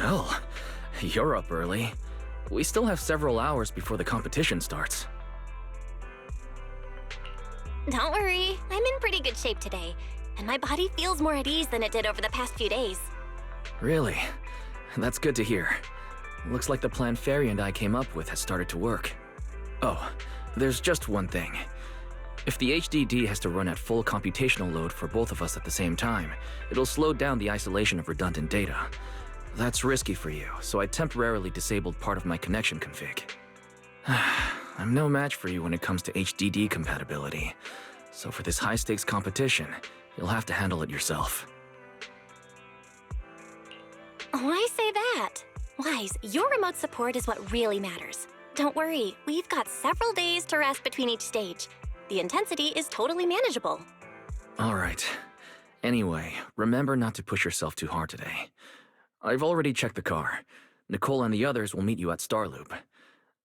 Well, you're up early. We still have several hours before the competition starts. Don't worry, I'm in pretty good shape today, and my body feels more at ease than it did over the past few days. Really? That's good to hear. Looks like the plan Fairy and I came up with has started to work. Oh, there's just one thing. If the HDD has to run at full computational load for both of us at the same time, it'll slow down the isolation of redundant data. That's risky for you, so I temporarily disabled part of my connection config. I'm no match for you when it comes to HDD compatibility, so for this high-stakes competition, you'll have to handle it yourself. Why say that? Wise, your remote support is what really matters. Don't worry, we've got several days to rest between each stage. The intensity is totally manageable. All right. Anyway, remember not to push yourself too hard today. I've already checked the car. Nicole and the others will meet you at Starloop.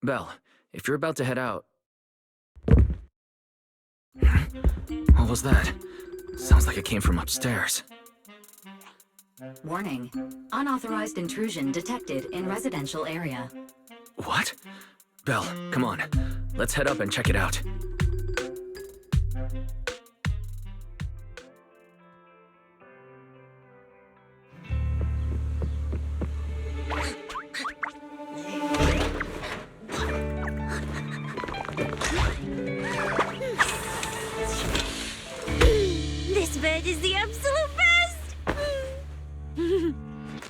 Belle, if you're about to head out... What was that? Sounds like it came from upstairs. Warning. Unauthorized intrusion detected in residential area. What? Belle, come on. Let's head up and check it out. This bed is the absolute best!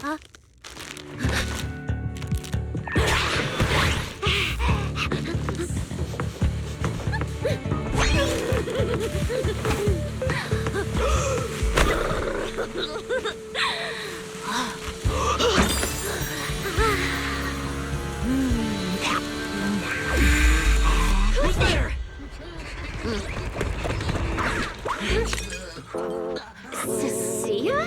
Huh? Who's there? Cecilia?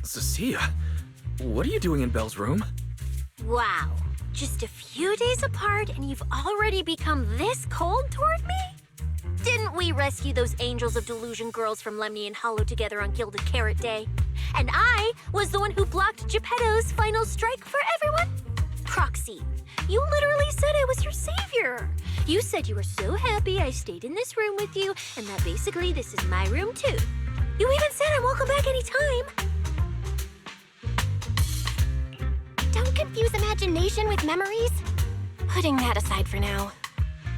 Cecilia? What are you doing in Belle's room? Wow. Just a few days apart and you've already become this cold toward me? Didn't we rescue those Angels of Delusion girls from Lemny and Hollow together on Gilded Carrot Day? And I was the one who blocked Geppetto's final strike for everyone? Proxy, you literally said I was your savior. You said you were so happy I stayed in this room with you, and that basically this is my room too. You even said I'm welcome back anytime. Don't confuse imagination with memories. Putting that aside for now.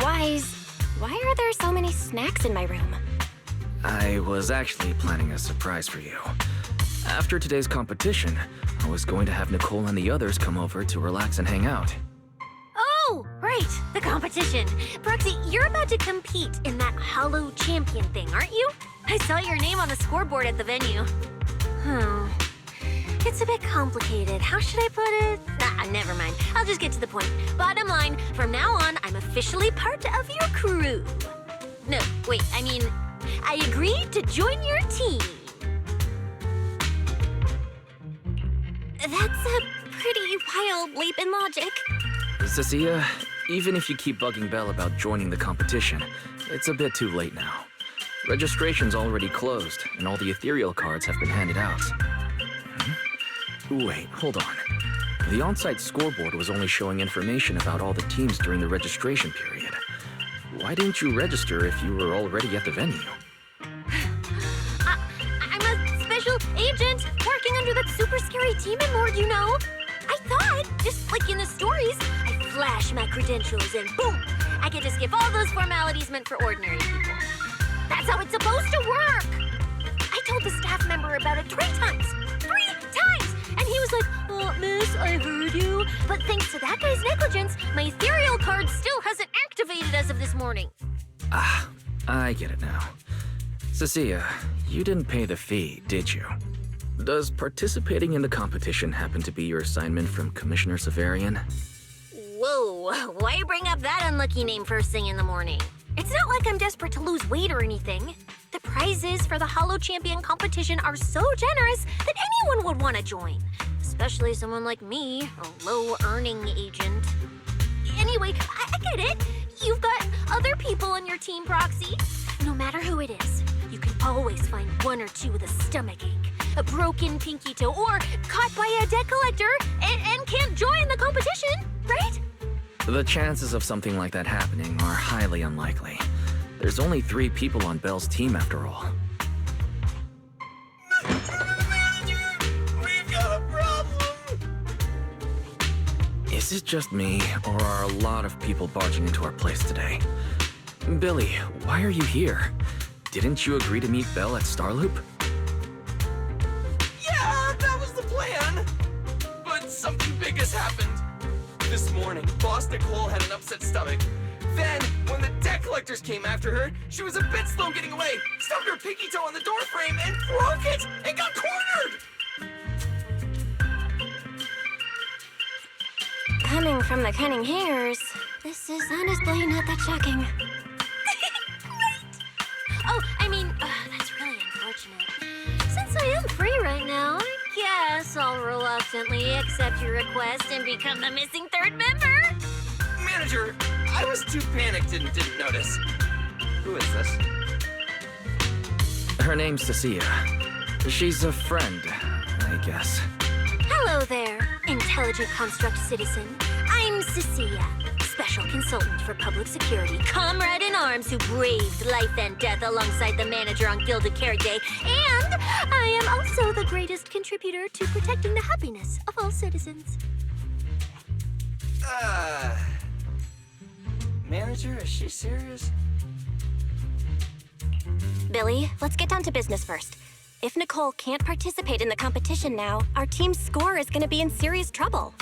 Wise, why are there so many snacks in my room? I was actually planning a surprise for you. After today's competition, I was going to have Nicole and the others come over to relax and hang out. Oh, right, the competition. Proxy, you're about to compete in that Hollow Champion thing, aren't you? I saw your name on the scoreboard at the venue. It's a bit complicated. How should I put it? Nah, never mind. I'll just get to the point. Bottom line, from now on, I'm officially part of your crew. No, wait, I mean, I agreed to join your team. That's a pretty wild leap in logic. Cecilia, even if you keep bugging Belle about joining the competition, it's a bit too late now. Registration's already closed, and all the ethereal cards have been handed out. Wait, hold on. The on-site scoreboard was only showing information about all the teams during the registration period. Why didn't you register if you were already at the venue? I'm a special agent working under that super scary demon lord, you know. I thought, just like in the stories, I flash my credentials and boom, I get to skip all those formalities meant for ordinary people. That's how it's supposed to work. I told the staff member about it 3 times. 3 times! And he was like, oh, miss, I heard you. But thanks to that guy's negligence, my ethereal card still hasn't activated as of this morning. Ah, I get it now. Cecilia, you didn't pay the fee, did you? Does participating in the competition happen to be your assignment from Commissioner Severian? Whoa, why bring up that unlucky name first thing in the morning? It's not like I'm desperate to lose weight or anything. The prizes for the Hollow Champion competition are so generous that anyone would want to join. Especially someone like me, a low-earning agent. Anyway, I get it. You've got other people on your team, Proxy. No matter who it is, you can always find one or two with a stomachache, a broken pinky toe, or caught by a debt collector and can't join the competition, right? The chances of something like that happening are highly unlikely. There's only 3 people on Belle's team after all. We've got a problem! Is it just me, or are a lot of people barging into our place today? Billy, why are you here? Didn't you agree to meet Belle at Starloop? Yeah, that was the plan! But something big has happened. This morning, Boss Nicole had an upset stomach. Then, when the debt collectors came after her, she was a bit slow getting away, stubbed her pinky toe on the door frame, and broke it! And got cornered! Coming from the cunning hairs, this is honestly not that shocking. Oh, I mean, that's really unfortunate. Since I am free right now, I guess I'll reluctantly accept your request and become the missing 3rd member. Manager, I was too panicked and didn't notice. Who is this? Her name's Cecilia. She's a friend, I guess. Hello there, intelligent construct citizen. I'm Cecilia, special consultant for public security, comrade in arms who braved life and death alongside the manager on Gilded Carrot Day, and I am also the greatest contributor to protecting the happiness of all citizens. Manager, is she serious? Billy, let's get down to business first. If Nicole can't participate in the competition now, our team's score is gonna be in serious trouble.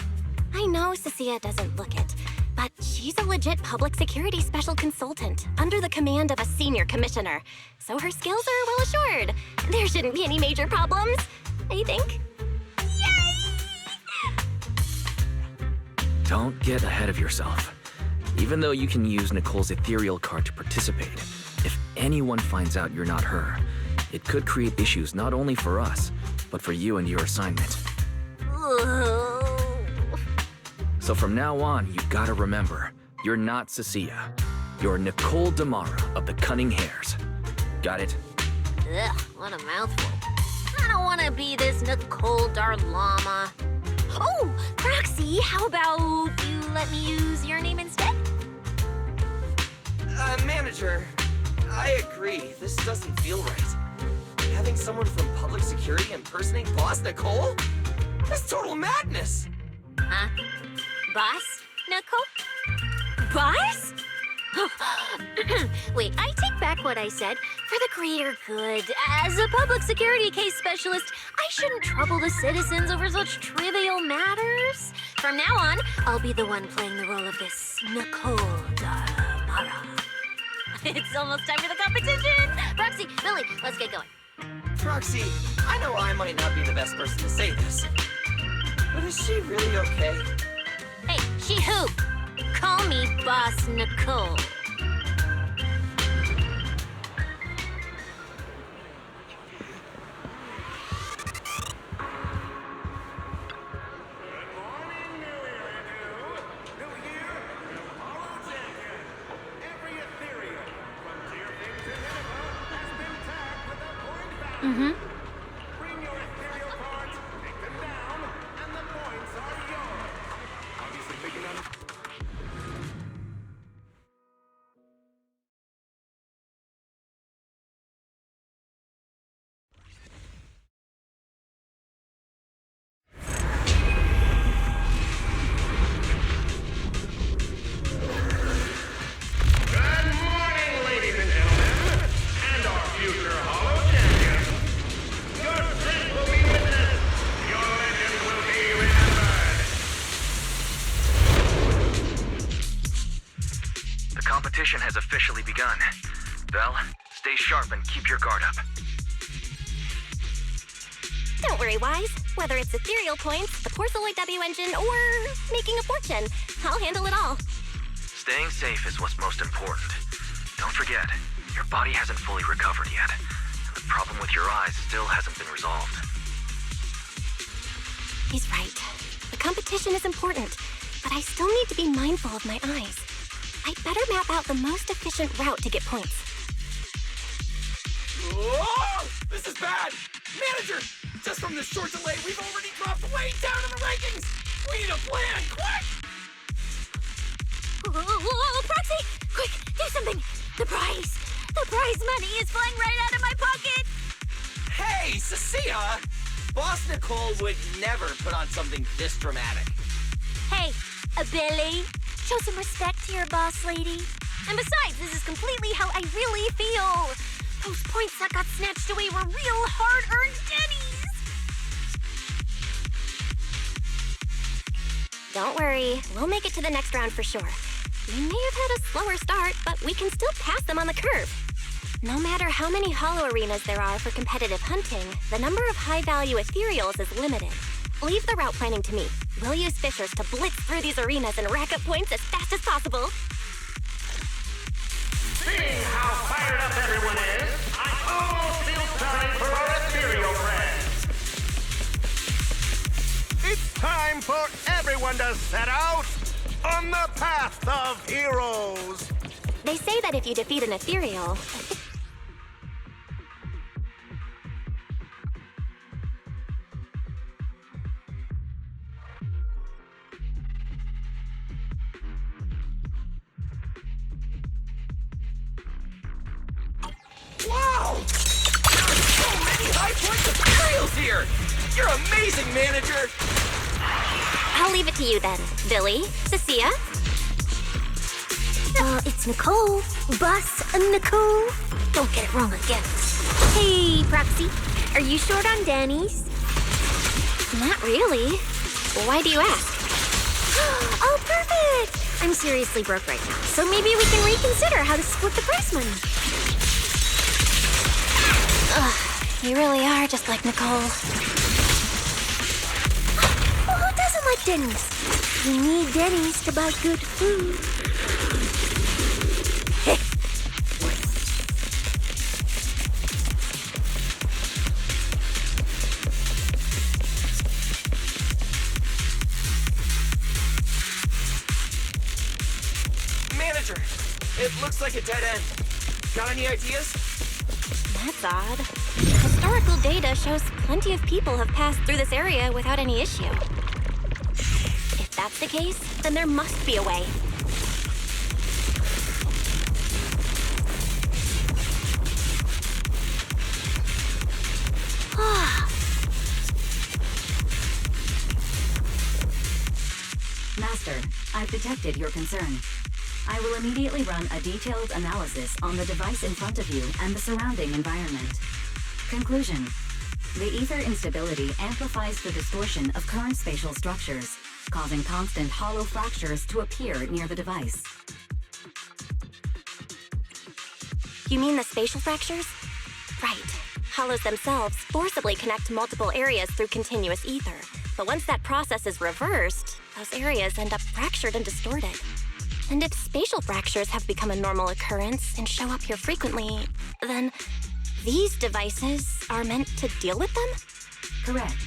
I know Cecilia doesn't look it, but she's a legit public security special consultant under the command of a senior commissioner, so her skills are well assured. There shouldn't be any major problems, I think. Yay! Don't get ahead of yourself. Even though you can use Nicole's ethereal card to participate, if anyone finds out you're not her, it could create issues not only for us, but for you and your assignment. So from now on, you gotta remember, you're not Cecilia. You're Nicole Damara of the Cunning Hairs. Got it? Ugh, what a mouthful. I don't want to be this Nicole Darlama. Oh, Roxy, how about you let me use your name instead? Manager, I agree. This doesn't feel right. Having someone from public security impersonate Boss Nicole? That's total madness! Huh? Boss, Nicole? Boss? Wait, I take back what I said. For the greater good, as a public security case specialist, I shouldn't trouble the citizens over such trivial matters. From now on, I'll be the one playing the role of this Nicole Damara. It's almost time for the competition! Roxy, Billy, let's get going. Proxy, I know I might not be the best person to say this, but is she really okay? Hey, she who? Call me Boss Nicole. Mm-hmm. Bring your ethereal cards, pick them down, and the points are yours. Obviously big enough. Good morning, ladies and gentlemen, and our future Hollow champions. Your strength will be witnessed. Your legend will be remembered. The competition has officially begun. Belle, stay sharp and keep your guard up. Don't worry, Wise. Whether it's ethereal points, the Porceloid W engine, or making a fortune, I'll handle it all. Staying safe is what's most important. Don't forget, your body hasn't fully recovered yet. The problem with your eyes still hasn't been resolved. He's right. The competition is important, but I still need to be mindful of my eyes. I'd better map out the most efficient route to get points. Oh, this is bad! Manager, just from this short delay, we've already dropped way down in the rankings! We need a plan, quick! Whoa, Proxy! Quick, do something! The prize money is flying right out of my pocket! Hey, Cecilia! Boss Nicole would never put on something this dramatic. Hey, Billy, show some respect to your boss lady. And besides, this is completely how I really feel. Those points that got snatched away were real hard-earned Denny's. Don't worry, we'll make it to the next round for sure. We may have had a slower start, but we can still pass them on the curve. No matter how many hollow arenas there are for competitive hunting, the number of high-value ethereals is limited. Leave the route planning to me. We'll use fishers to blitz through these arenas and rack up points as fast as possible. Seeing how fired up everyone is, I almost feel sorry for our ethereal friends. It's time for everyone to set out on the path of heroes. They say that if you defeat an ethereal... Wow! There are so many high-point ethereals here! You're amazing, manager! I'll leave it to you then, Billy, Cecilia. It's Nicole. Boss Nicole. Don't get it wrong again. Hey, Proxy. Are you short on Danny's? Not really. Why do you ask? Oh, perfect! I'm seriously broke right now, so maybe we can reconsider how to split the prize money. Ugh, you really are just like Nicole. Well, who doesn't like Denny's? You need Denny's to buy good food. Manager, it looks like a dead end. Got any ideas? That's odd. Historical data shows plenty of people have passed through this area without any issue. If that's the case, then there must be a way. Master, I've detected your concern. I will immediately run a detailed analysis on the device in front of you and the surrounding environment. Conclusion. The ether instability amplifies the distortion of current spatial structures, causing constant hollow fractures to appear near the device. You mean the spatial fractures? Right. Hollows themselves forcibly connect multiple areas through continuous ether. But once that process is reversed, those areas end up fractured and distorted. And if spatial fractures have become a normal occurrence and show up here frequently, then these devices are meant to deal with them? Correct.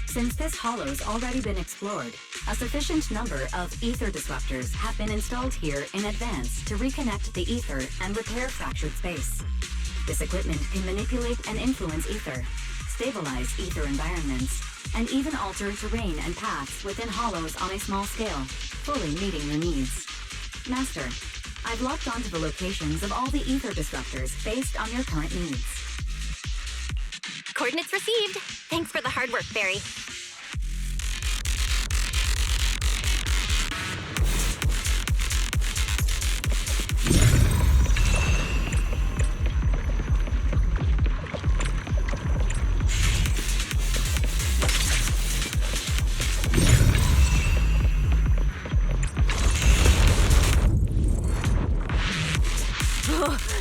Since this hollow's already been explored, a sufficient number of ether disruptors have been installed here in advance to reconnect the ether and repair fractured space. This equipment can manipulate and influence ether, stabilize ether environments, and even alter terrain and paths within hollows on a small scale, fully meeting your needs. Master, I've locked onto the locations of all the ether disruptors based on your current needs. Coordinates received. Thanks for the hard work, Barry.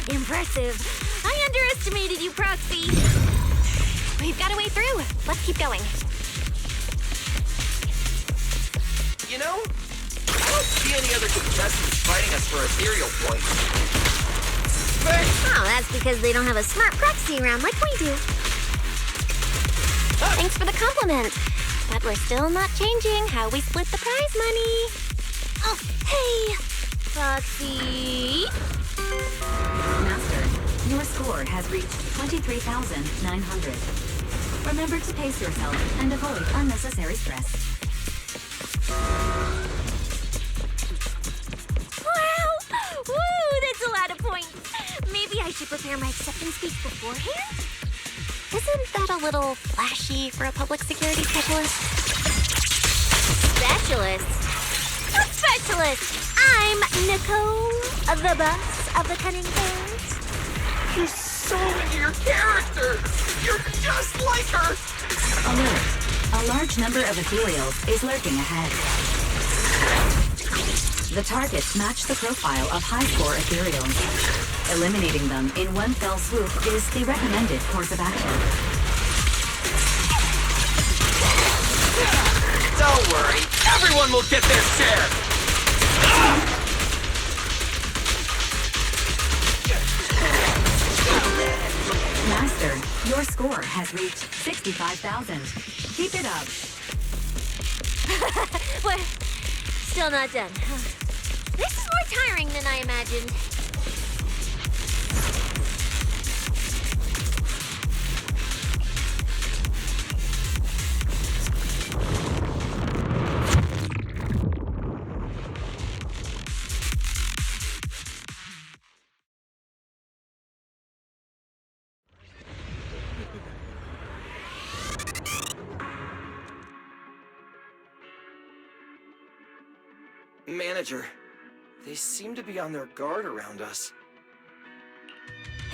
Impressive. I underestimated you, Proxy. We've got a way through. Let's keep going. You know, I don't see any other contestants fighting us for ethereal points. But Oh, that's because they don't have a smart proxy around like we do. Thanks for the compliment. But we're still not changing how we split the prize money. Oh, hey, Proxy. Master, Your score has reached 23,900. Remember to pace yourself and avoid unnecessary stress. Wow! Woo! That's a lot of points. Maybe I should prepare my acceptance speech beforehand? Isn't that a little flashy for a public security specialist? Specialist? A specialist! I'm Nicole, the boss of the Cunning Birds. You're so into your character! You're just like her! Alert. A large number of ethereals is lurking ahead. The targets match the profile of high-score ethereals. Eliminating them in one fell swoop is the recommended course of action. Don't worry, everyone will get their share! Master, your score has reached 65,000. Keep it up. We're still not done. This is more tiring than I imagined. Manager, they seem to be on their guard around us.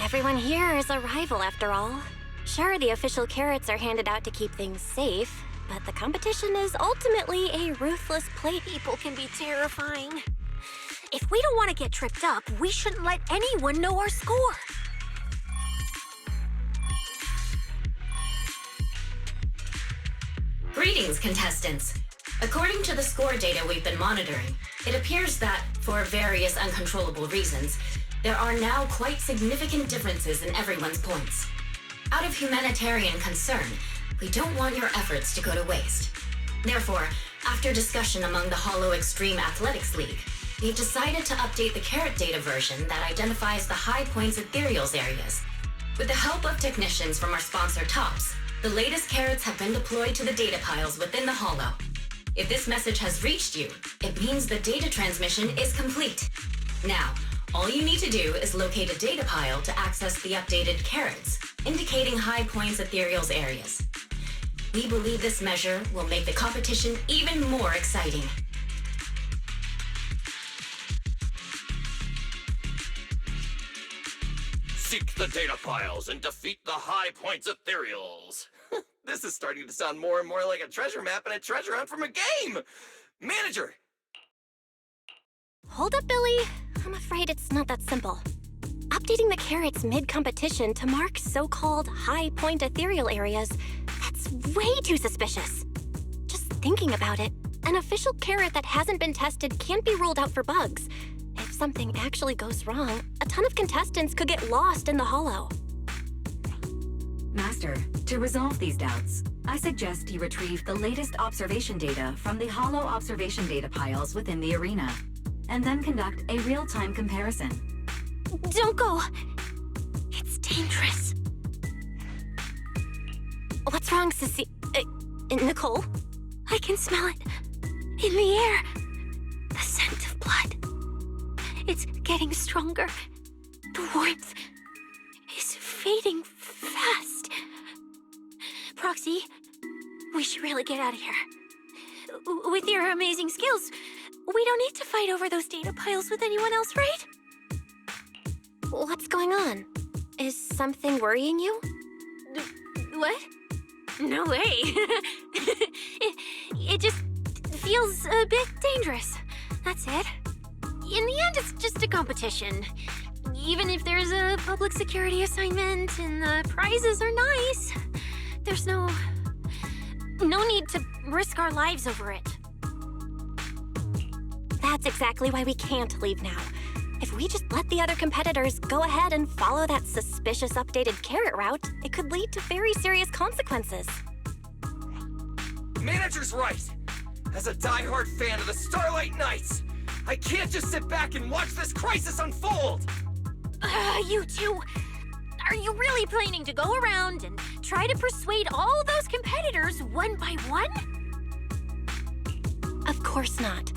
Everyone here is a rival, after all. Sure, the official carrots are handed out to keep things safe, but the competition is ultimately a ruthless play. People can be terrifying. If we don't want to get tripped up, we shouldn't let anyone know our score. Greetings, contestants. According to the score data we've been monitoring, it appears that, for various uncontrollable reasons, there are now quite significant differences in everyone's points. Out of humanitarian concern, we don't want your efforts to go to waste. Therefore, after discussion among the Hollow Extreme Athletics League, we've decided to update the carrot data version that identifies the high points ethereals areas. With the help of technicians from our sponsor Tops, the latest carrots have been deployed to the data piles within the Hollow. If this message has reached you, it means the data transmission is complete. Now, all you need to do is locate a data pile to access the updated carrots, indicating high points ethereals areas. We believe this measure will make the competition even more exciting. Seek the data piles and defeat the high points ethereals. This is starting to sound more and more like a treasure map and a treasure hunt from a game! Manager! Hold up, Billy. I'm afraid it's not that simple. Updating the carrots mid-competition to mark so-called high-point ethereal areas, that's way too suspicious. Just thinking about it, an official carrot that hasn't been tested can't be ruled out for bugs. If something actually goes wrong, a ton of contestants could get lost in the Hollow. Master, to resolve these doubts, I suggest you retrieve the latest observation data from the Hollow observation data piles within the arena, and then conduct a real-time comparison. Don't go! It's dangerous. What's wrong, Sissy? Nicole? I can smell it. In the air. The scent of blood. It's getting stronger. The warmth is fading fast. Proxy, we should really get out of here. With your amazing skills, we don't need to fight over those data piles with anyone else, right? What's going on? Is something worrying you? What? No way. it just feels a bit dangerous. That's it. In the end, it's just a competition. Even if there's a public security assignment and the prizes are nice, there's no need to risk our lives over it. That's exactly why we can't leave now. If we just let the other competitors go ahead and follow that suspicious updated carrot route, it could lead to very serious consequences. Manager's right! As a diehard fan of the Starlight Knights, I can't just sit back and watch this crisis unfold! You two, Are you really planning to go around and try to persuade all those competitors one by one? Of course not.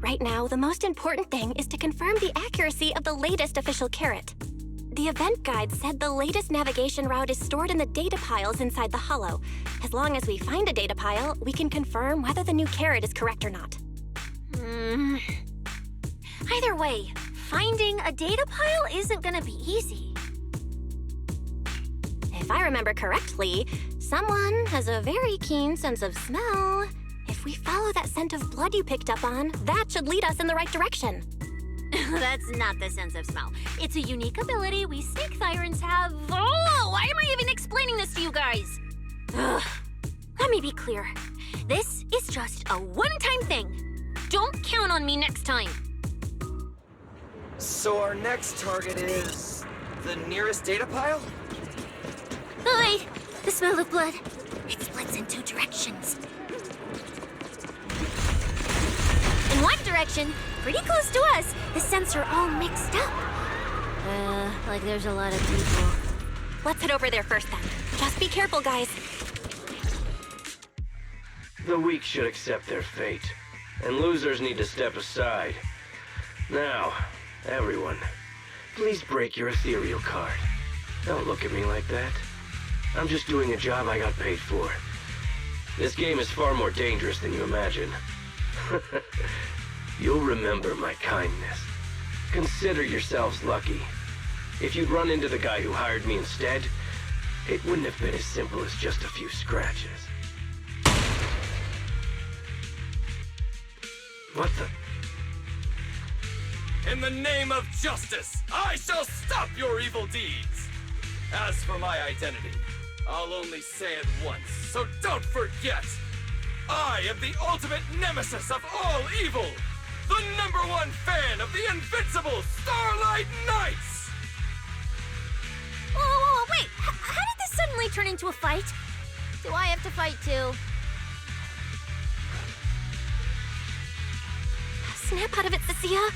Right now, the most important thing is to confirm the accuracy of the latest official carrot. The event guide said the latest navigation route is stored in the data piles inside the hollow. As long as we find a data pile, we can confirm whether the new carrot is correct or not. Either way, finding a data pile isn't gonna be easy. If I remember correctly, someone has a very keen sense of smell. If we follow that scent of blood you picked up on, that should lead us in the right direction. That's not the sense of smell. It's a unique ability we snake sirens have. Oh, why am I even explaining this to you guys? Ugh. Let me be clear. This is just a one-time thing. Don't count on me next time. So our next target is the nearest data pile? Oh, wait. The smell of blood. It splits in two directions. In one direction, pretty close to us, the scents are all mixed up. Like there's a lot of people. Let's head over there first then. Just be careful, guys. The weak should accept their fate, and losers need to step aside. Now, everyone, please break your ethereal card. Don't look at me like that. I'm just doing a job I got paid for. This game is far more dangerous than you imagine. You'll remember my kindness. Consider yourselves lucky. If you'd run into the guy who hired me instead, it wouldn't have been as simple as just a few scratches. What the? In the name of justice, I shall stop your evil deeds. As for my identity, I'll only say it once, so don't forget. I am the ultimate nemesis of all evil. The #1 fan of the invincible Starlight Knights! Whoa, wait. How did this suddenly turn into a fight? Do I have to fight too? Snap out of it, Cecilia.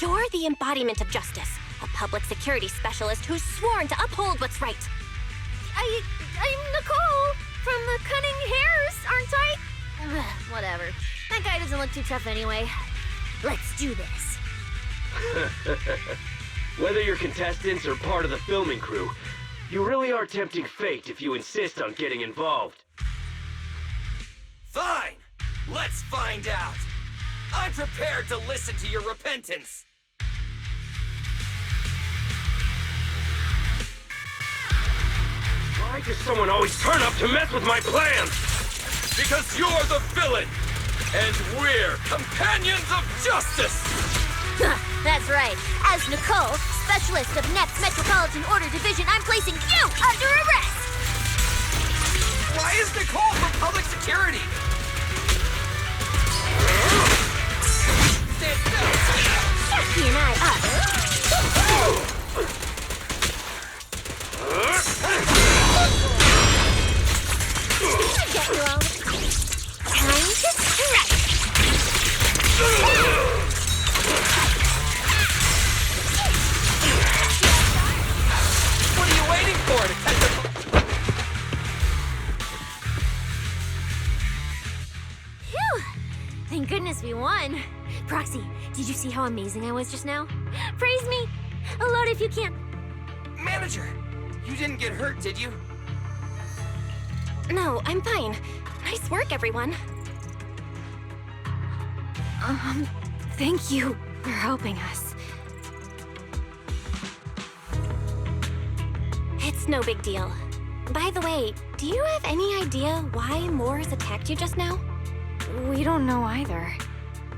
You're the embodiment of justice. A public security specialist who's sworn to uphold what's right. I'm Nicole from the Cunning Hairs, aren't I? Whatever. That guy doesn't look too tough anyway. Let's do this. Whether you're contestants or part of the filming crew, you really are tempting fate if you insist on getting involved. Fine! Let's find out! I'm prepared to listen to your repentance! Why does someone always turn up to mess with my plans? Because you're the villain! And we're companions of justice! That's right. As Nicole, specialist of NEP's Metropolitan Order Division, I'm placing you under arrest! Why is Nicole from public security? Stand still! Jackie and I up. I get you all. Time to strike! What are you waiting for to catch a... Phew! Thank goodness we won. Proxy, did you see how amazing I was just now? Praise me! Aloud if you can. Manager, you didn't get hurt, did you? No, I'm fine. Nice work, everyone. Thank you for helping us. It's no big deal. By the way, do you have any idea why Moors attacked you just now? We don't know either.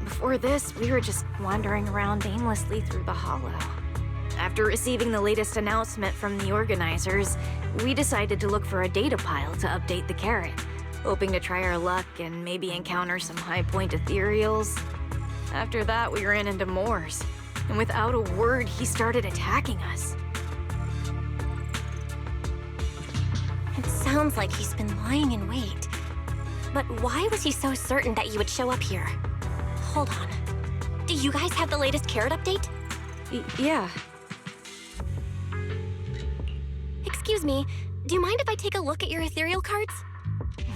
Before this, we were just wandering around aimlessly through the hollow. After receiving the latest announcement from the organizers, we decided to look for a data pile to update the carrot, hoping to try our luck and maybe encounter some high-point ethereals. After that, we ran into Moors, and without a word, he started attacking us. It sounds like he's been lying in wait. But why was he so certain that you would show up here? Hold on. Do you guys have the latest carrot update? Yeah. Excuse me, do you mind if I take a look at your ethereal cards?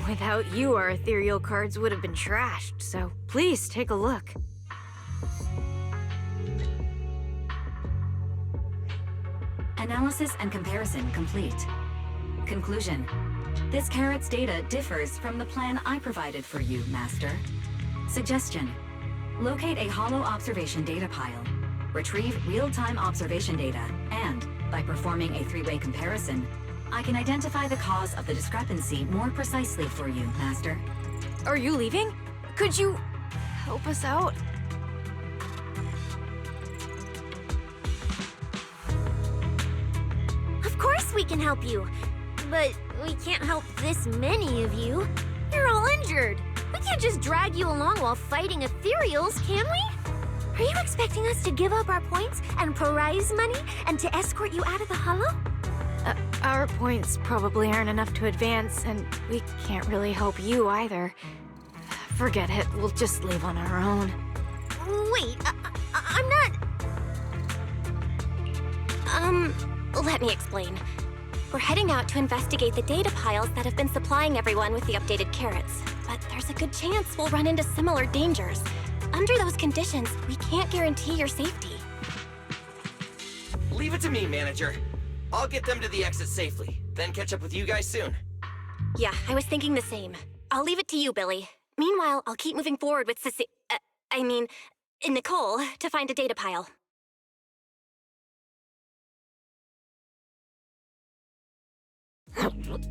Without you, our ethereal cards would have been trashed, so please take a look. Analysis and comparison complete. Conclusion. This carrot's data differs from the plan I provided for you, Master. Suggestion. Locate a hollow observation data pile. Retrieve real-time observation data, and, by performing a three-way comparison, I can identify the cause of the discrepancy more precisely for you, Master. Are you leaving? Could you help us out? Of course we can help you, but we can't help this many of you. You're all injured. We can't just drag you along while fighting ethereals, can we? Are you expecting us to give up our points and prize money and to escort you out of the hollow? Our points probably aren't enough to advance, and we can't really help you either. Forget it, we'll just leave on our own. Wait, I'm not... let me explain. We're heading out to investigate the data piles that have been supplying everyone with the updated carrots. But there's a good chance we'll run into similar dangers. Under those conditions, we can't guarantee your safety. Leave it to me, manager. I'll get them to the exit safely, then catch up with you guys soon. Yeah, I was thinking the same. I'll leave it to you, Billy. Meanwhile, I'll keep moving forward with Nicole, to find a data pile.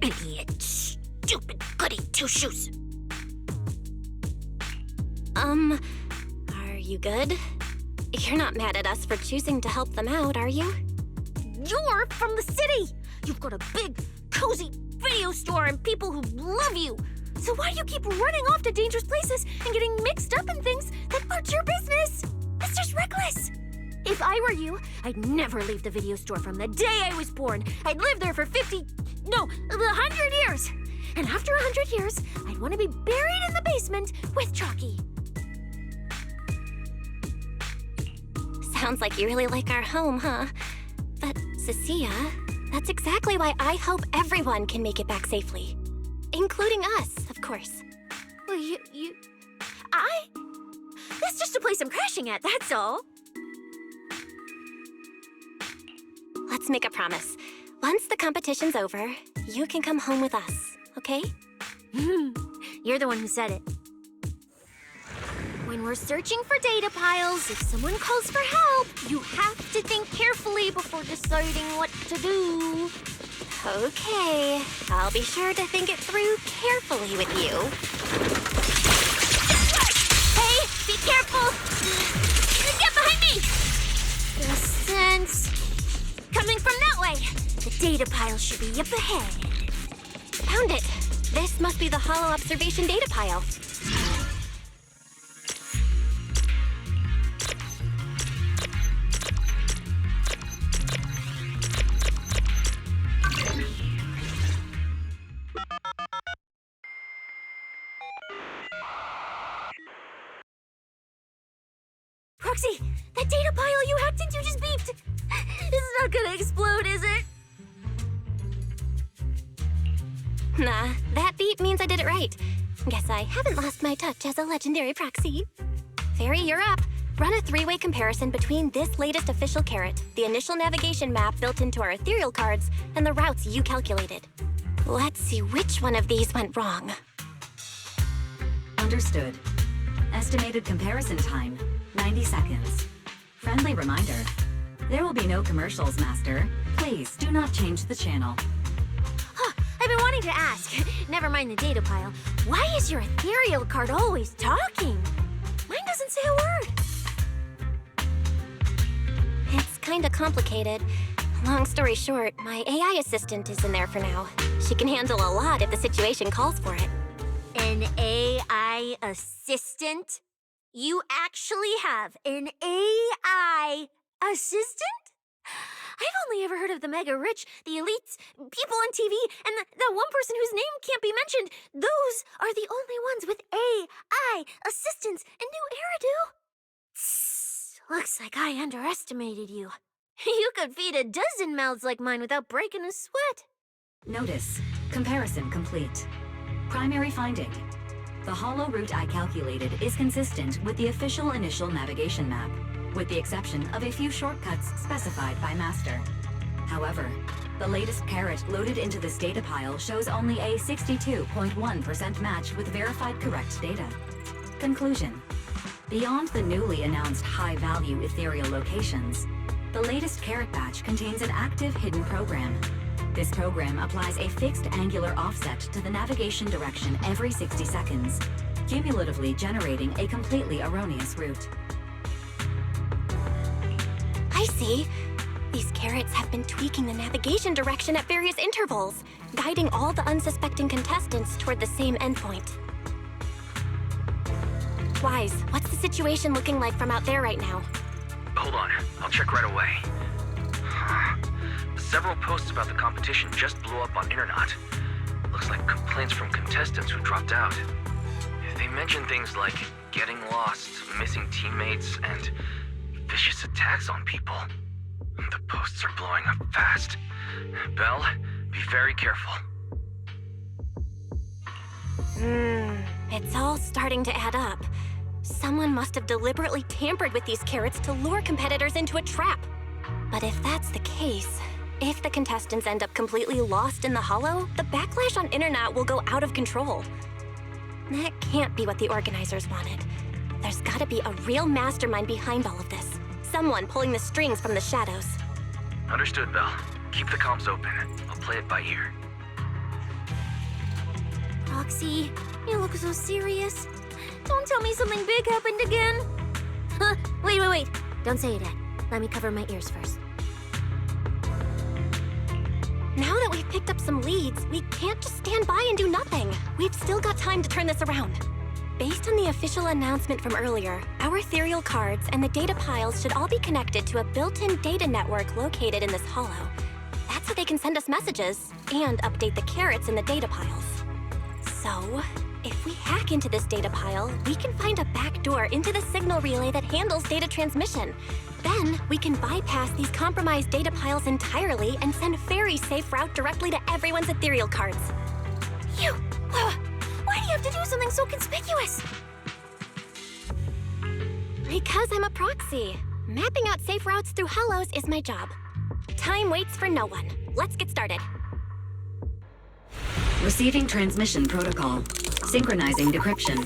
Idiot. Stupid goody two-shoes. Are you good? You're not mad at us for choosing to help them out, are you? You're from the city! You've got a big, cozy video store and people who love you! So why do you keep running off to dangerous places and getting mixed up in things that aren't your business? It's just reckless! If I were you, I'd never leave the video store from the day I was born. I'd live there for 100 years! And after 100 years, I'd want to be buried in the basement with Chalky. Sounds like you really like our home, huh? But, Cecilia, that's exactly why I hope everyone can make it back safely. Including us, of course. Well, That's just a place I'm crashing at, that's all. Let's make a promise. Once the competition's over, you can come home with us, okay? You're the one who said it. When we're searching for data piles, if someone calls for help, you have to think carefully before deciding what to do. Okay, I'll be sure to think it through carefully with you. Hey, be careful! Get behind me! The sense... Coming from that way! The data pile should be up ahead. Found it! This must be the hollow observation data pile. Proxy, that data pile you hacked into just beeped. It's not gonna explode, is it? Nah, that beep means I did it right. Guess I haven't lost my touch as a legendary proxy. Fairy, you're up. Run a three-way comparison between this latest official carrot, the initial navigation map built into our ethereal cards, and the routes you calculated. Let's see which one of these went wrong. Understood. Estimated comparison time, 90 seconds. Friendly reminder, there will be no commercials, Master. Please do not change the channel. Huh, I've been wanting to ask, never mind the data pile, why is your ethereal card always talking? Mine doesn't say a word. It's kinda complicated. Long story short, my AI assistant is in there for now. She can handle a lot if the situation calls for it. An AI assistant? You actually have an AI assistant? I've only ever heard of the mega rich, the elites, people on TV, and the one person whose name can't be mentioned. Those are the only ones with AI assistants and new hairdo. Tss, looks like I underestimated you. You could feed a dozen mouths like mine without breaking a sweat. Notice. Comparison complete. Primary finding. The hollow route I calculated is consistent with the official initial navigation map, with the exception of a few shortcuts specified by Master. However, the latest carrot loaded into this data pile shows only a 62.1% match with verified correct data. Conclusion. Beyond the newly announced high-value ethereal locations, the latest carrot batch contains an active hidden program. This program applies a fixed angular offset to the navigation direction every 60 seconds, cumulatively generating a completely erroneous route. I see. These carrots have been tweaking the navigation direction at various intervals, guiding all the unsuspecting contestants toward the same endpoint. Wise, what's the situation looking like from out there right now? Hold on, I'll check right away. Several posts about the competition just blew up on internet. Looks like complaints from contestants who dropped out. They mention things like getting lost, missing teammates, and vicious attacks on people. The posts are blowing up fast. Belle, be very careful. It's all starting to add up. Someone must have deliberately tampered with these carrots to lure competitors into a trap. But if that's the case, if the contestants end up completely lost in the hollow, the backlash on internet will go out of control. That can't be what the organizers wanted. There's gotta be a real mastermind behind all of this. Someone pulling the strings from the shadows. Understood, Belle. Keep the comms open. I'll play it by ear. Roxy, you look so serious. Don't tell me something big happened again. Huh, wait. Don't say it yet. Let me cover my ears first. Now that we've picked up some leads, we can't just stand by and do nothing. We've still got time to turn this around. Based on the official announcement from earlier, our ethereal cards and the data piles should all be connected to a built-in data network located in this hollow. That's so they can send us messages and update the carrots in the data piles. So, if we hack into this data pile, we can find a back door into the signal relay that handles data transmission. Then, we can bypass these compromised data piles entirely and send a very safe route directly to everyone's ethereal cards. Why do you have to do something so conspicuous? Because I'm a proxy. Mapping out safe routes through hollows is my job. Time waits for no one. Let's get started. Receiving transmission protocol. Synchronizing decryption.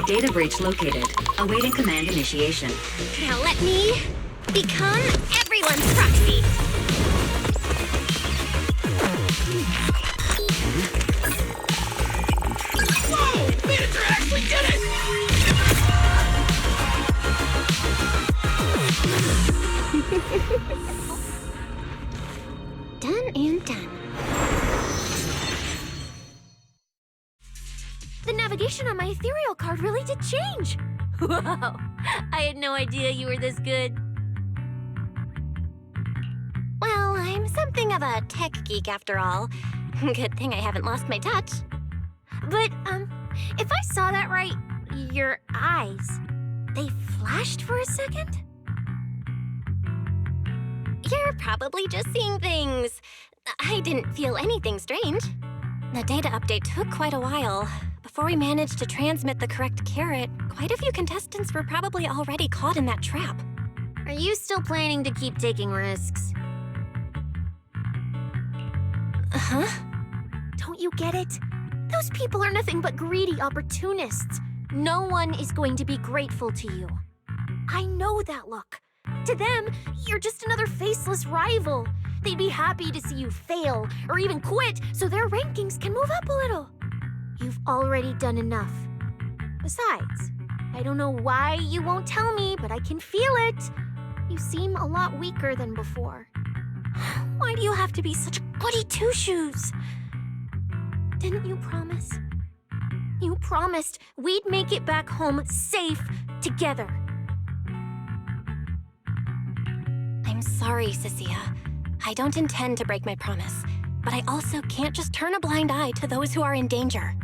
Data breach located. Awaiting command initiation. Now let me become everyone's proxy. Whoa! Manager actually did it! Done and done. The navigation on my ethereal card really did change. Wow, I had no idea you were this good. Well, I'm something of a tech geek after all. Good thing I haven't lost my touch. But, if I saw that right, your eyes, they flashed for a second? You're probably just seeing things. I didn't feel anything strange. The data update took quite a while. Before we managed to transmit the correct carrot, quite a few contestants were probably already caught in that trap. Are you still planning to keep taking risks? Huh? Don't you get it? Those people are nothing but greedy opportunists. No one is going to be grateful to you. I know that look. To them, you're just another faceless rival. They'd be happy to see you fail or even quit so their rankings can move up a little. You've already done enough. Besides, I don't know why you won't tell me, but I can feel it. You seem a lot weaker than before. Why do you have to be such a goody two-shoes? Didn't you promise? You promised we'd make it back home safe together. I'm sorry, Cecilia. I don't intend to break my promise, but I also can't just turn a blind eye to those who are in danger.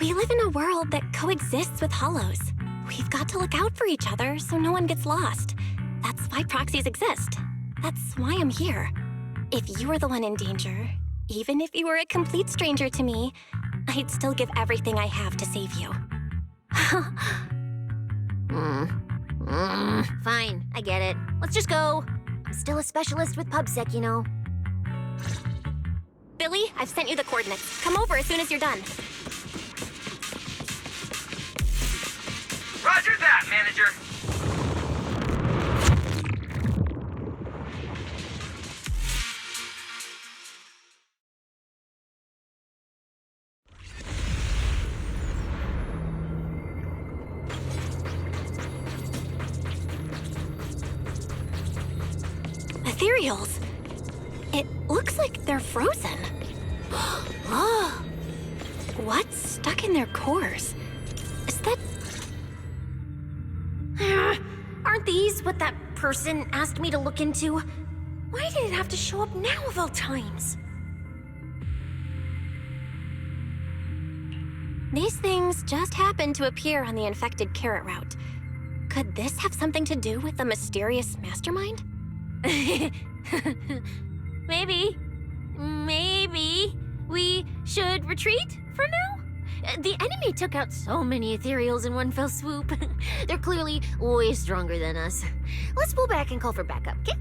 We live in a world that coexists with hollows. We've got to look out for each other so no one gets lost. That's why proxies exist. That's why I'm here. If you were the one in danger, even if you were a complete stranger to me, I'd still give everything I have to save you. Fine, I get it. Let's just go. I'm still a specialist with PubSec, you know. Billy, I've sent you the coordinates. Come over as soon as you're done. Roger that, manager. Ethereals. It looks like they're frozen. Oh, what's stuck in their cores? Is that... Aren't these what that person asked me to look into? Why did it have to show up now of all times? These things just happened to appear on the infected carrot route. Could this have something to do with the mysterious mastermind? Maybe we should retreat for now? The enemy took out so many ethereals in one fell swoop. They're clearly way stronger than us. Let's pull back and call for backup, okay?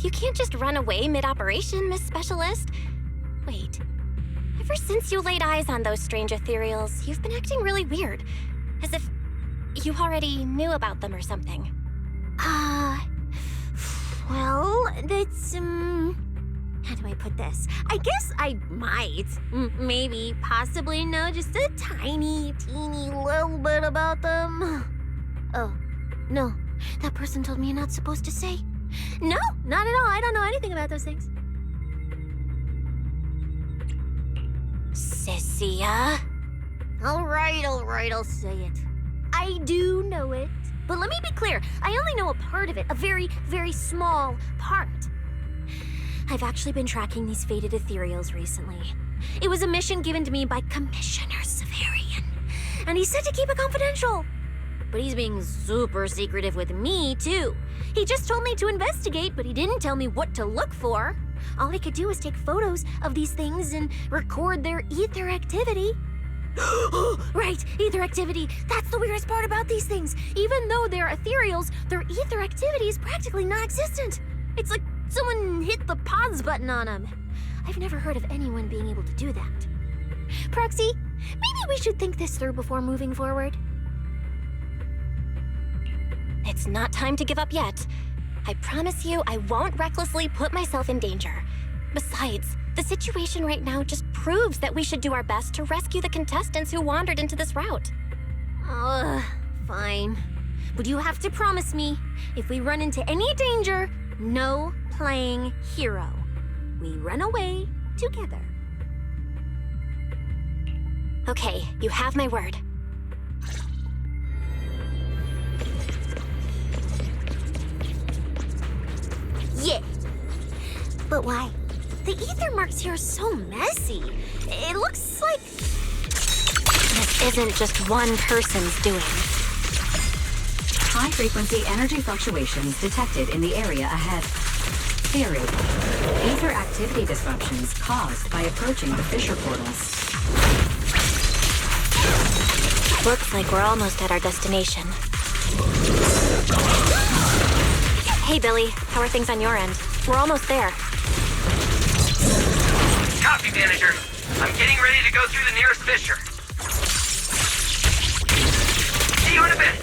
You can't just run away mid-operation, Miss Specialist. Wait, ever since you laid eyes on those strange ethereals, you've been acting really weird. As if you already knew about them or something. Well, that's, how do I put this? I guess I might, maybe, possibly know just a tiny, teeny little bit about them. Oh, no, that person told me you're not supposed to say. No, not at all. I don't know anything about those things. Cecilia? All right, I'll say it. I do know it. But let me be clear, I only know a part of it, a very, very small part. I've actually been tracking these faded ethereals recently. It was a mission given to me by Commissioner Severian, and he said to keep it confidential. But he's being super secretive with me, too. He just told me to investigate, but he didn't tell me what to look for. All he could do was take photos of these things and record their ether activity. Right, ether activity. That's the weirdest part about these things. Even though they're ethereals, their ether activity is practically non-existent. It's like someone hit the pause button on them. I've never heard of anyone being able to do that. Proxy, maybe we should think this through before moving forward. It's not time to give up yet. I promise you I won't recklessly put myself in danger. Besides, the situation right now just proves that we should do our best to rescue the contestants who wandered into this route. Fine. But you have to promise me, if we run into any danger, no playing hero. We run away together. Okay, you have my word. Yeah. But why? The ether marks here are so messy. It looks like... This isn't just one person's doing. High-frequency energy fluctuations detected in the area ahead. Theory: ether activity disruptions caused by approaching the fissure portals. Looks like we're almost at our destination. Hey, Billy. How are things on your end? We're almost there. Copy, manager. I'm getting ready to go through the nearest fissure. See you in a bit.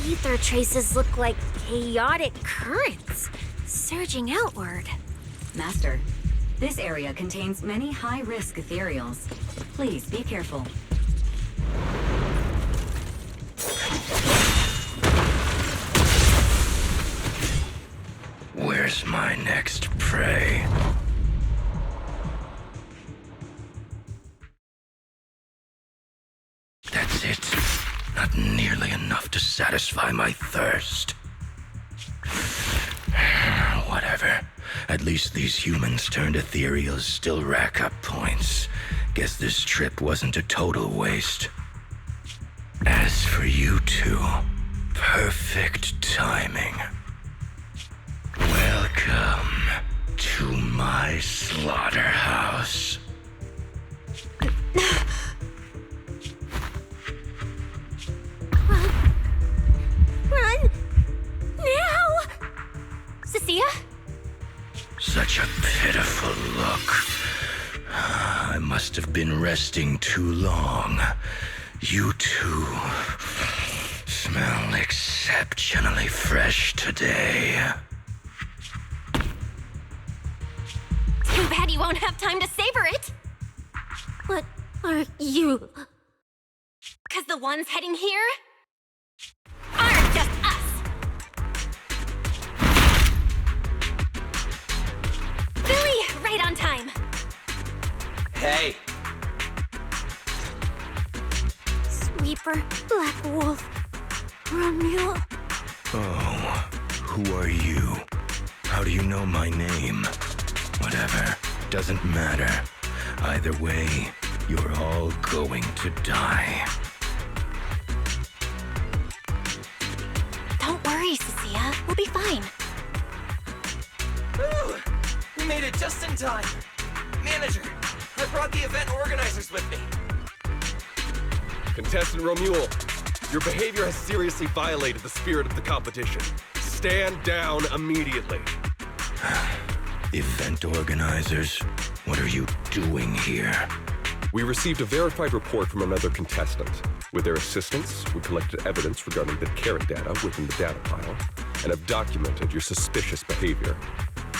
Ether traces look like chaotic currents, surging outward. Master, This area contains many high-risk ethereals. Please be careful. Where's my next prey? That's it. Not nearly enough to satisfy my thirst. Whatever. At least these humans turned ethereals still rack up points. Guess this trip wasn't a total waste. As for you two, perfect timing. Welcome to my slaughterhouse. Run! Now! Cecilia? Such a pitiful look. I must have been resting too long. You two smell exceptionally fresh today. Too bad you won't have time to savor it. What are you? 'Cause the ones heading here aren't just us. Billy, right on time. Hey, Sweeper, Black Wolf, Romeo. Oh, who are you? How do you know my name? Whatever, doesn't matter. Either way, you're all going to die. Don't worry, Cecilia. We'll be fine. ooh, we made it just in time. Manager, I brought the event organizers with me. Contestant Romuald, your behavior has seriously violated the spirit of the competition. Stand down immediately. Event organizers, what are you doing here? We received a verified report from another contestant. With their assistance, we collected evidence regarding the carrot data within the data pile and have documented your suspicious behavior.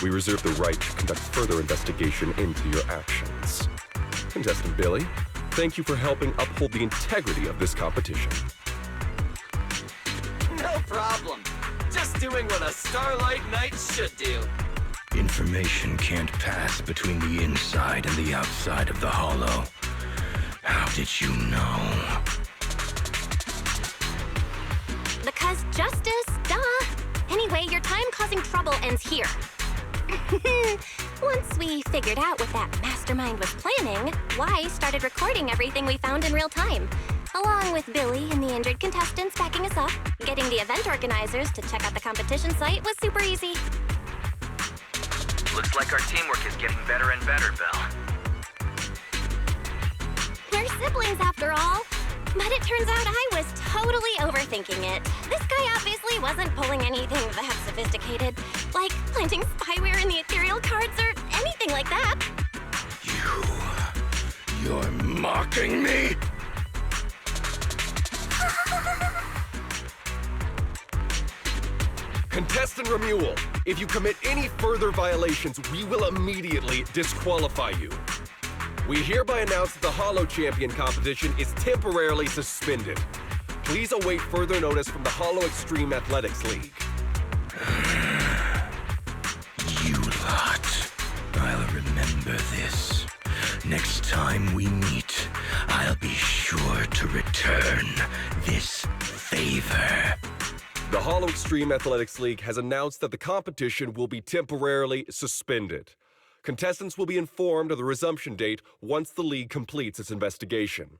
We reserve the right to conduct further investigation into your actions. Contestant Billy, thank you for helping uphold the integrity of this competition. No problem. Just doing what a Starlight Knight should do. Information can't pass between the inside and the outside of the hollow. How did you know? Because justice, duh. Anyway, your time causing trouble ends here. Once we figured out what that mastermind was planning, Y started recording everything we found in real time. Along with Billy and the injured contestants backing us up, getting the event organizers to check out the competition site was super easy. Looks like our teamwork is getting better and better, Belle. We're siblings after all. But it turns out I was totally overthinking it. This guy obviously wasn't pulling anything that sophisticated, like planting spyware in the ethereal cards or anything like that. You're mocking me? Contestant Romuald, if you commit any further violations, we will immediately disqualify you. We hereby announce that the Hollow Champion competition is temporarily suspended. Please await further notice from the Hollow Extreme Athletics League. You lot. I'll remember this. Next time we meet, I'll be sure to return this favor. The Hollow Extreme Athletics League has announced that the competition will be temporarily suspended. Contestants will be informed of the resumption date once the league completes its investigation.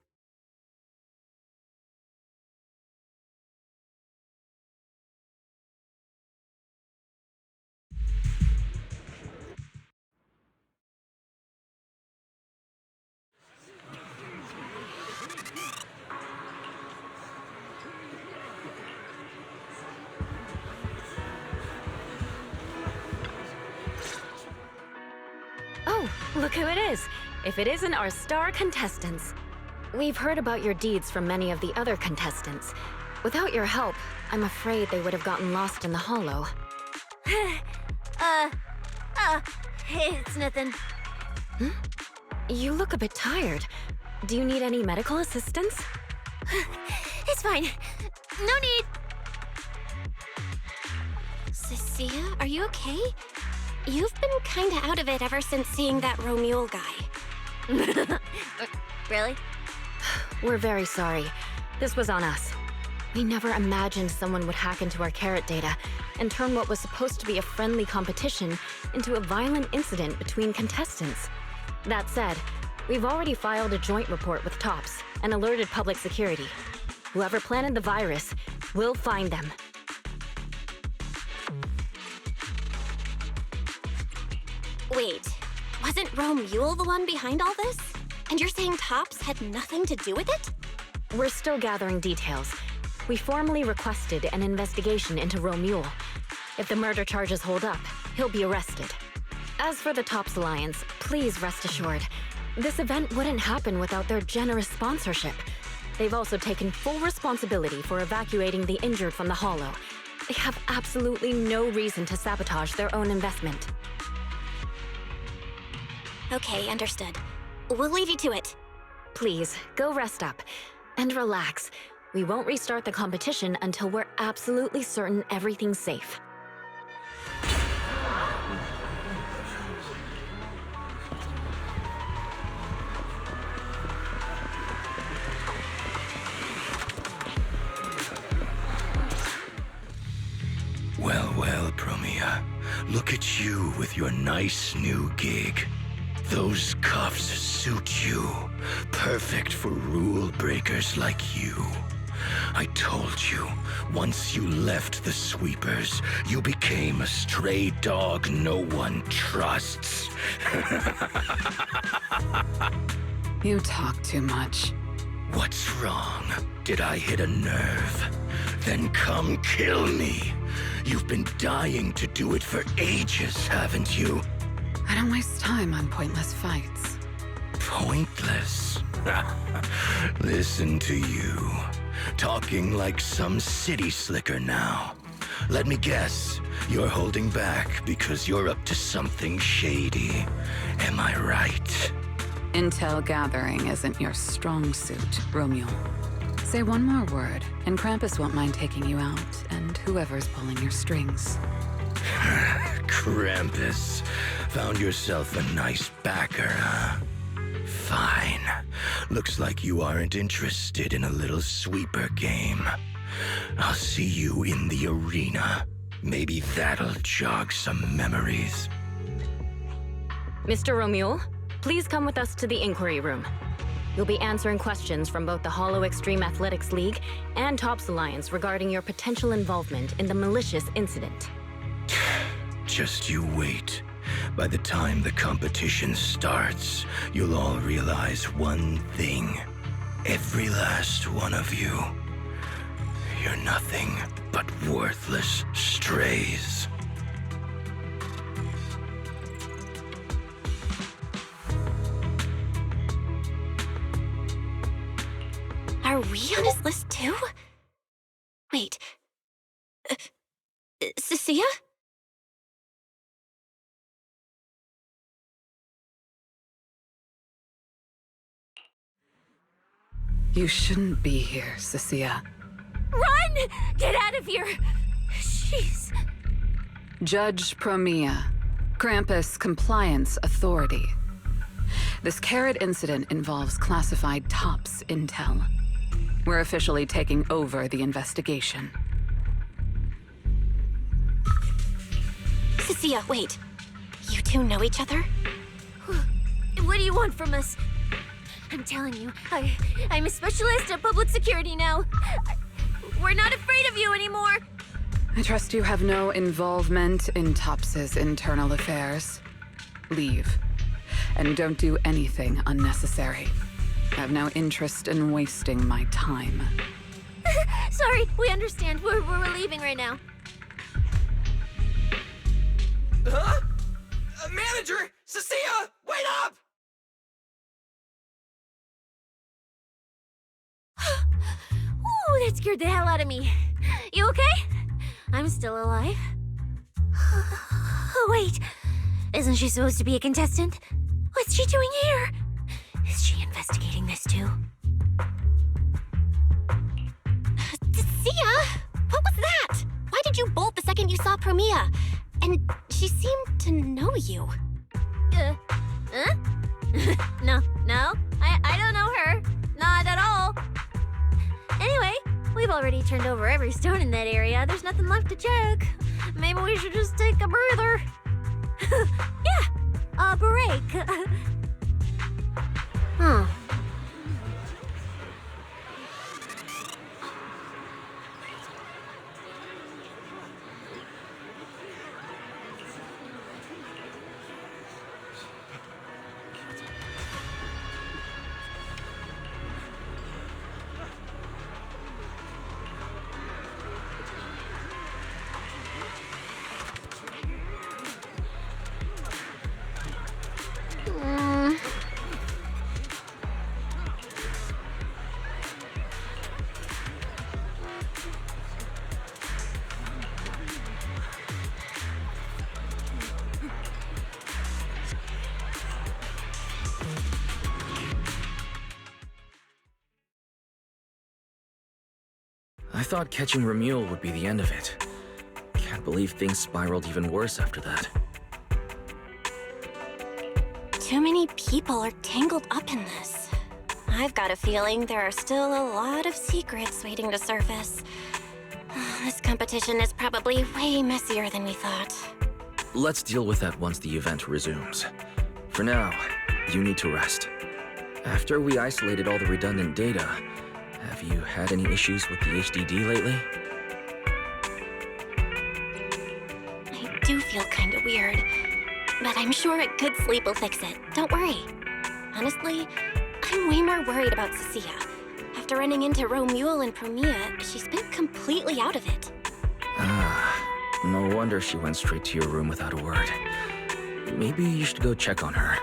Oh, look who it is. If it isn't our star contestants. We've heard about your deeds from many of the other contestants. Without your help, I'm afraid they would have gotten lost in the hollow. It's nothing. You look a bit tired. Do you need any medical assistance? It's fine. No need. Cecilia, are you okay? You've been kinda out of it ever since seeing that Romule guy. Really? We're very sorry. This was on us. We never imagined someone would hack into our carrot data and turn what was supposed to be a friendly competition into a violent incident between contestants. That said, we've already filed a joint report with TOPS and alerted public security. Whoever planted the virus, we'll find them. Wait, wasn't Romule the one behind all this? And you're saying TOPS had nothing to do with it? We're still gathering details. We formally requested an investigation into Romule. If the murder charges hold up, he'll be arrested. As for the TOPS Alliance, please rest assured, this event wouldn't happen without their generous sponsorship. They've also taken full responsibility for evacuating the injured from the Hollow. They have absolutely no reason to sabotage their own investment. Okay, understood. We'll leave you to it. Please, go rest up. And relax. We won't restart the competition until we're absolutely certain everything's safe. Well, Promia. Look at you with your nice new gig. Those cuffs suit you. Perfect for rule breakers like you. I told you, once you left the sweepers, you became a stray dog no one trusts. You talk too much. What's wrong? Did I hit a nerve? Then come kill me. You've been dying to do it for ages, haven't you? I don't waste time on pointless fights. Pointless? Listen to you. Talking like some city slicker now. Let me guess, you're holding back because you're up to something shady. Am I right? Intel gathering isn't your strong suit, Romule. Say one more word, and Krampus won't mind taking you out, and whoever's pulling your strings. Krampus. Found yourself a nice backer, huh? Fine. Looks like you aren't interested in a little sweeper game. I'll see you in the arena. Maybe that'll jog some memories. Mr. Romule, please come with us to the inquiry room. You'll be answering questions from both the Hollow Extreme Athletics League and TOPS Alliance regarding your potential involvement in the malicious incident. Just you wait. By the time the competition starts, you'll all realize one thing. Every last one of you. You're nothing but worthless strays. Are we on his list too? Wait. Cecilia? You shouldn't be here, Cecilia. Run! Get out of here! Jeez. Judge Promia, Krampus Compliance Authority. This carrot incident involves classified TOPS intel. We're officially taking over the investigation. Cecilia, wait. You two know each other? What do you want from us? I'm telling you, I'm a specialist at public security now. We're not afraid of you anymore. I trust you have no involvement in TOPS's internal affairs. Leave. And don't do anything unnecessary. I have no interest in wasting my time. Sorry, we understand. We're leaving right now. Huh? Manager! Cecilia! Wait up! Ooh, that scared the hell out of me. You okay? I'm still alive. Oh, wait. Isn't she supposed to be a contestant? What's she doing here? Is she investigating this too? Sia! What was that? Why did you bolt the second you saw Promia? And she seemed to know you. Huh? No, I don't know her. Not at all. Anyway, we've already turned over every stone in that area. There's nothing left to check. Maybe we should just take a breather. Yeah, a break. I thought catching Remuel would be the end of it. Can't believe things spiraled even worse after that. Too many people are tangled up in this. I've got a feeling there are still a lot of secrets waiting to surface. This competition is probably way messier than we thought. Let's deal with that once the event resumes. For now, you need to rest. After we isolated all the redundant data, have you had any issues with the HDD lately? I do feel kinda weird, but I'm sure a good sleep will fix it. Don't worry. Honestly, I'm way more worried about Cecilia. After running into Romuel and Promia, she's been completely out of it. No wonder she went straight to your room without a word. Maybe you should go check on her.